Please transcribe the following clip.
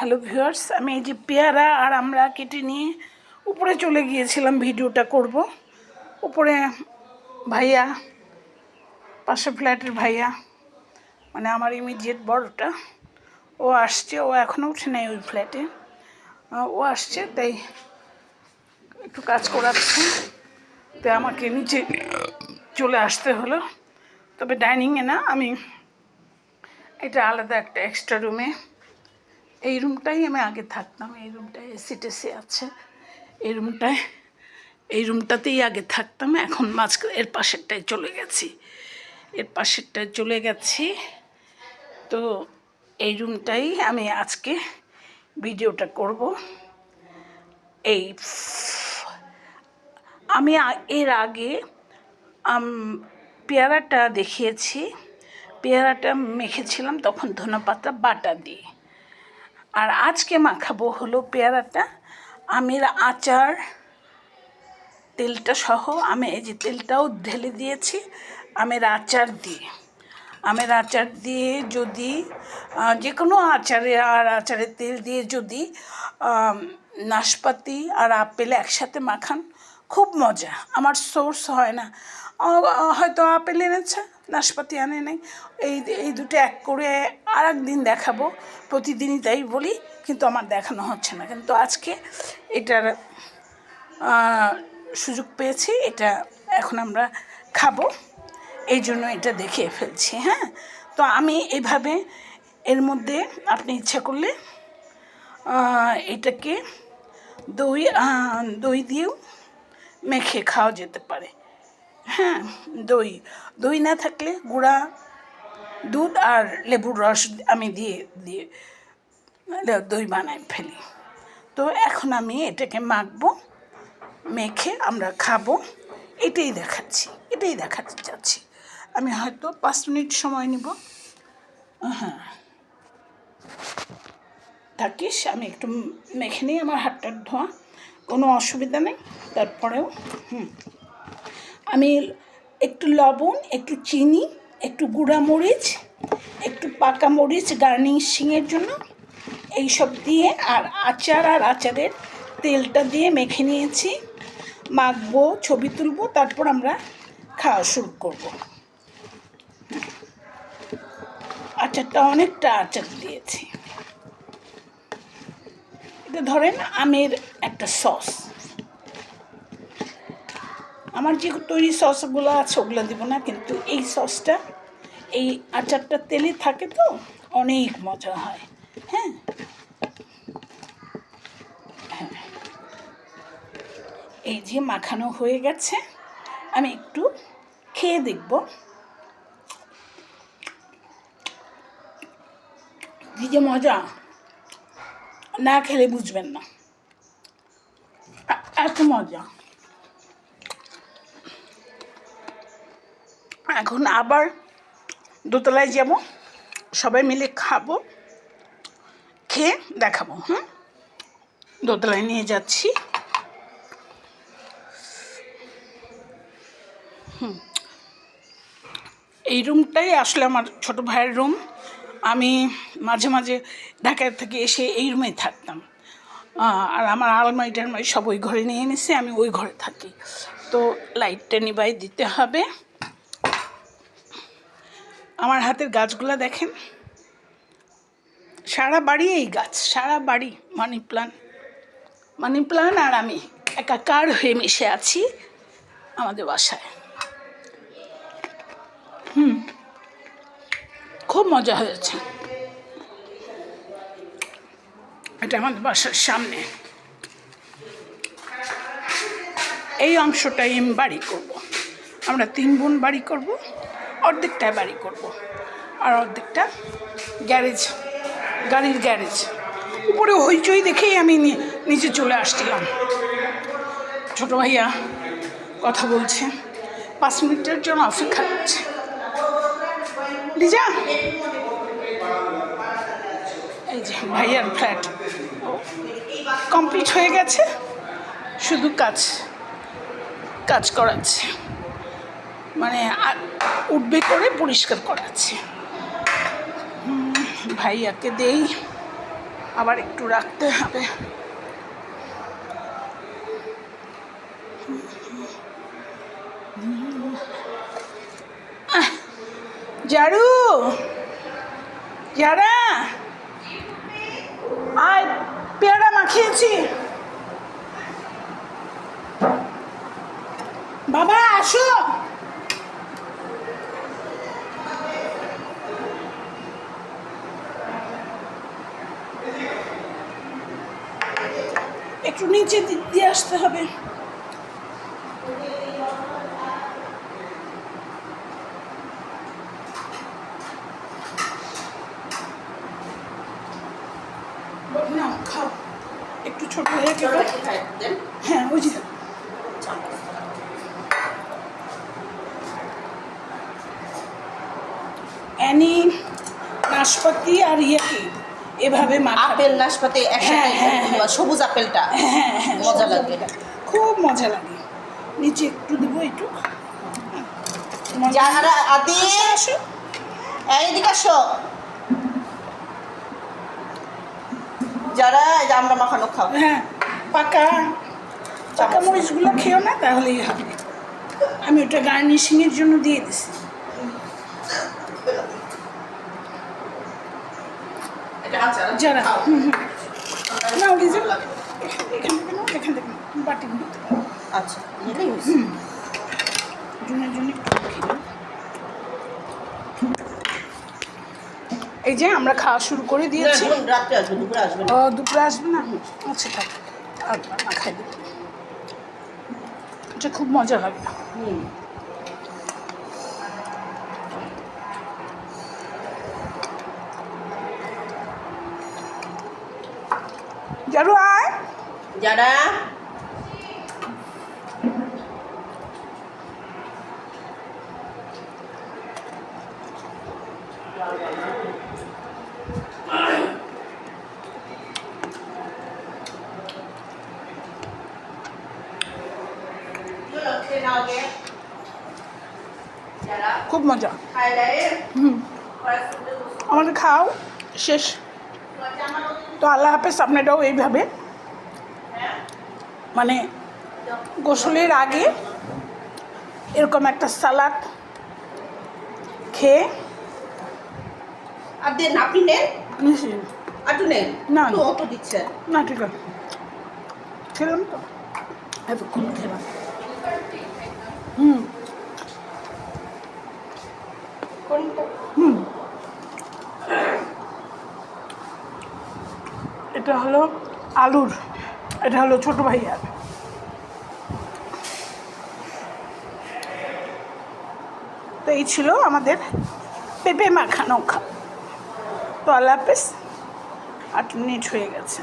Hello viewers, আমি এই যে পেয়ারা আর আমরা কেটে নিয়ে উপরে চলে গিয়েছিলাম ভিডিওটা করব। উপরে ভাইয়া, পাশের ফ্ল্যাটের ভাইয়া, মানে আমার ইমিডিয়েট বড়টা, ও আসছে। ও এখনও উঠে নেই ওই ফ্ল্যাটে, ও আসছে, তাই একটু কাজ করাচ্ছে। তাই আমাকে নিচে চলে আসতে হলো। তবে ডাইনিংয়ে না, আমি এটা আলাদা একটা এক্সট্রা রুমে, এই রুমটাই আমি আগে থাকতাম। এই রুমটায় এসি টেসি আছে, এই রুমটাতেই আগে থাকতাম। এখন এর পাশেরটায় চলে গেছি। তো এই রুমটাই আমি আজকে ভিডিওটা করব। আমি এর আগে পেয়ারাটা দেখিয়েছি, পেয়ারাটা মেখেছিলাম তখন ধনেপাতা বাটা দিয়ে। আর আজকে মাখাবো হলো পেয়ারাটা আমের আচার, তেলটা সহ। আমি এই যে তেলটাও ঢেলে দিয়েছি আমের আচার দিয়ে। যদি যে কোনো আচারের তেল দিয়ে যদি নাশপাতি আর আপেল একসাথে মাখান, খুব মজা। আমার সোর্স হয় না, হয়তো আপেল এনেছে, নাশপাতি আনে নেই, এই দুটো এক করে আর একদিন দেখাবো। প্রতিদিনই তাই বলি, কিন্তু আমার দেখানো হচ্ছে না। কিন্তু আজকে এটার সুযোগ পেয়েছি, এটা এখন আমরা খাবো, এই জন্য এটা দেখিয়ে ফেলছি। হ্যাঁ, তো আমি এইভাবে, এর মধ্যে আপনি ইচ্ছা করলে এটাকে দই দিয়েও মেখে খাওয়া যেতে পারে। হ্যাঁ, দই না থাকলে গুঁড়া দুধ আর লেবুর রস আমি দিয়ে দই বানাই ফেলি। তো এখন আমি এটাকে মাখবো, মেখে আমরা খাবো, এটাই দেখাতে চাচ্ছি। আমি হয়তো 5 মিনিট সময় নিব। হ্যাঁ, থাকিস, আমি একটু মেখে নিই, আমার হাতটা ধোয়া, কোনো অসুবিধা নেই। তারপরেও আমি একটু লবণ, একটু চিনি, একটু গুঁড়া মরিচ, একটু পাকা মরিচ গার্নিশিংয়ের জন্য, এইসব দিয়ে আর আচারের তেলটা দিয়ে মেখে নিয়েছি। মাখবো, ছবি তুলবো, তারপর আমরা খাওয়া শুরু করব। আচারটা অনেকটা আচার দিয়েছি। এটা ধরেন আমের একটা সস। আমার যে তৈরি সসগুলো আছে ওগুলো দিব না, কিন্তু এই সসটা, এই আচারটা তেলে থাকে তো অনেক মজা হয়। হ্যাঁ, এই যে মাখানো হয়ে গেছে, আমি একটু খেয়ে দেখব কি যে মজা, না খেলে বুঝবেন না, এত মজা। এখন আবার দোতলায় যাব, সবাই মিলে খাবো, খেয়ে দেখাবো। দোতলায় নিয়ে যাচ্ছি। এই রুমটাই আসলে আমার ছোটো ভাইয়ের রুম। আমি মাঝে মাঝে ঢাকা থেকে এসে এই রুমেই থাকতাম। আর আমার আলমারি টালমারি সব ওই ঘরে নিয়ে এনেছি, আমি ওই ঘরে থাকি। তো লাইটটা নিভাই দিতে হবে। আমার হাতের গাছগুলো দেখেন, সারা বাড়ি এই গাছ, সারা বাড়ি মানি প্লান্ট আর আমি একাকার হয়ে মিশে আছি আমাদের বাসায়। খুব মজা হয়েছে। এটা আমাদের বাসার সামনে, এই অংশটাই আমি বাড়ি করব। আমরা 3 বোন বাড়ি করব, অর্ধেকটায় বাড়ি করব, আর অর্ধেকটা গাড়ির গ্যারেজ। উপরে হইচই দেখেই আমি নিচে চলে আসছিলাম। ছোটো ভাইয়া কথা বলছে, 5 মিনিটের জন্য অপেক্ষা করছে। লিজা, এই যে ভাইয়ার ফ্ল্যাট কমপ্লিট হয়ে গেছে, শুধু কাজ করাচ্ছে, মানে উঠবে করে পরিষ্কার করাচ্ছে। ভাইয়াকে দেই, আবার একটু রাখতে হবে। জারু, যারা আয়, পেয়ারা মাখিয়েছি। বাবা আসো। একটু নিচে দিয়ে আসতে হবে। না খাও, একটু ছোট হয়ে গেল। হ্যাঁ ওই যে অ্যানি নাশপাতি আর ইয়েকে এভাবে আপেল নাশপাতি একসাথে, সবুজ আপেলটা মজা লাগে, খুব মজা লাগে। নিচে একটু দেবো একটু। যারা আদি আসো, এইদিকে আসো, যারা আমরা মাখানো খাও। হ্যাঁ পাকা পাকা মরিচগুলো খেও না, তাহলেই হবে। আমি ওটা গার্নিশিংয়ের জন্য দিয়ে দিছি। যারা না ওই যে এখান থেকে না, এখান থেকে বাটি নিতে পারো। আচ্ছা জনের জন্য একটু খেয়ে। এই যে আমরা খাওয়া শুরু করে দিয়েছি। রাত্রে আসবে, দুপুরে আসবে না। ও দুপুরে আসবে না? আচ্ছা থাক, আর না খাই দিই। এটা খুব মজা লাগে। যারু আয়। যারা খুব মজা। আমাদের খাও শেষ তো, আল্লাহ হাফেজ। আপনারাও এইভাবে মানে গোসলের আগে এরকম একটা সালাদ খেয়ে আর দেন, আপনি নেন, নিশ্চয় একটু নেন, না তো অত দিচ্ছে না, ঠিক আছে খেলাম তো, এতক্ষণ খেলাম। হুম হুম এটা হলো আলুর, এটা হলো ছোট ভাইয়ার। তো এই ছিল আমাদের পেঁপে মাখানো খা। তো আল্লাহ হাফেজ। 8 মিনিট হয়ে গেছে।